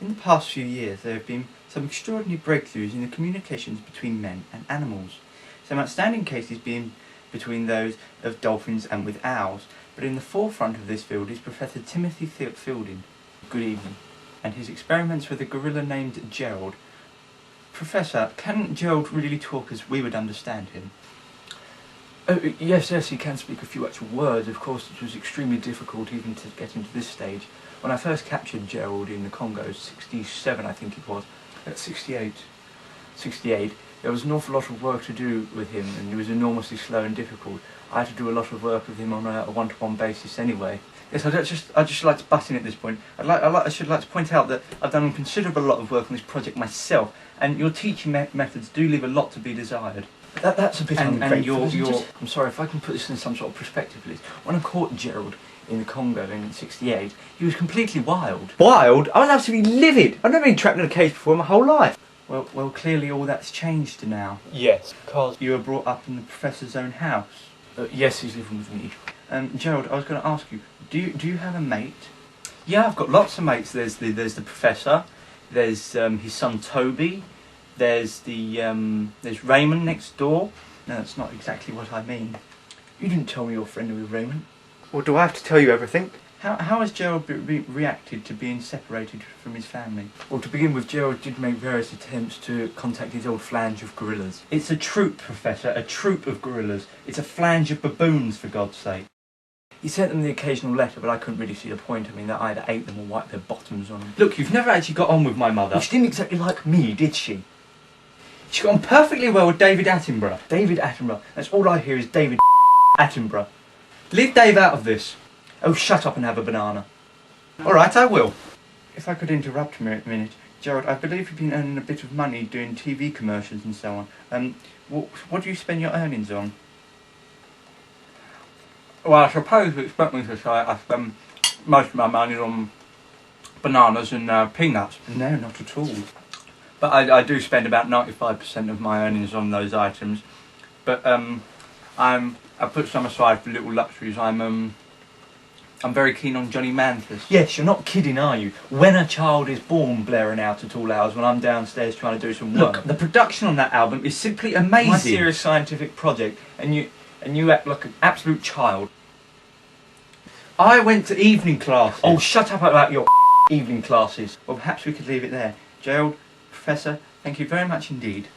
In the past few years, there have been some extraordinary breakthroughs in the communications between men and animals. Some outstanding cases being between those of dolphins and with owls, but in the forefront of this field is Professor Timothy Fielding. Good evening. And his experiments with a gorilla named Gerald. Professor, can Gerald really talk as we would understand him? Yes, he can speak a few actual words. Of course, it was extremely difficult even to get into this stage. When I first captured Gerald in the Congo, 67 I think it was, 68, there was an awful lot of work to do with him, and he was enormously slow and difficult. I had to do a lot of work with him on a one-to-one basis anyway. Yes, I'd just like to butt in at this point. I should like to point out that I've done a considerable lot of work on this project myself, and your teaching methods do leave a lot to be desired. That's a bit ungrateful. I'm sorry, if I can put this in some sort of perspective, please. When I caught Gerald in the Congo in 68, he was completely wild. Wild? I was absolutely livid. I've never been trapped in a cage before in my whole life. Well, clearly all that's changed now. Yes, because You were brought up in the Professor's own house. Yes, he's living with me. Gerald, I was going to ask you, do you have a mate? Yeah, I've got lots of mates. There's the Professor, there's his son Toby, there's Raymond next door. No, that's not exactly what I mean. You didn't tell me you're friendly with Raymond. Well, do I have to tell you everything? How has Gerald reacted to being separated from his family? Well, to begin with, Gerald did make various attempts to contact his old flange of gorillas. It's a troop, Professor, a troop of gorillas. It's a flange of baboons, for God's sake. He sent them the occasional letter, but I couldn't really see the point. I mean, they either ate them or wiped their bottoms on them. Look, you've never actually got on with my mother. Well, she didn't exactly like me, did she? She got on perfectly well with David Attenborough. David Attenborough. That's all I hear is David Attenborough. Leave Dave out of this. Oh, shut up and have a banana. Alright, I will. If I could interrupt a minute. Gerald, I believe you've been earning a bit of money doing TV commercials and so on. What do you spend your earnings on? Well, I suppose you expect me to say I spend most of my money on bananas and peanuts. No, not at all. But I do spend about 95% of my earnings on those items. But I put some aside for little luxuries. I'm very keen on Johnny Manthus. Yes, you're not kidding, are you? When a Child is Born blaring out at all hours when I'm downstairs trying to do some work. Look, the production on that album is simply amazing. My serious scientific project, and you act like an absolute child. I went to evening classes. Oh, shut up about your evening classes. Well, perhaps we could leave it there. Gerald, Professor, thank you very much indeed.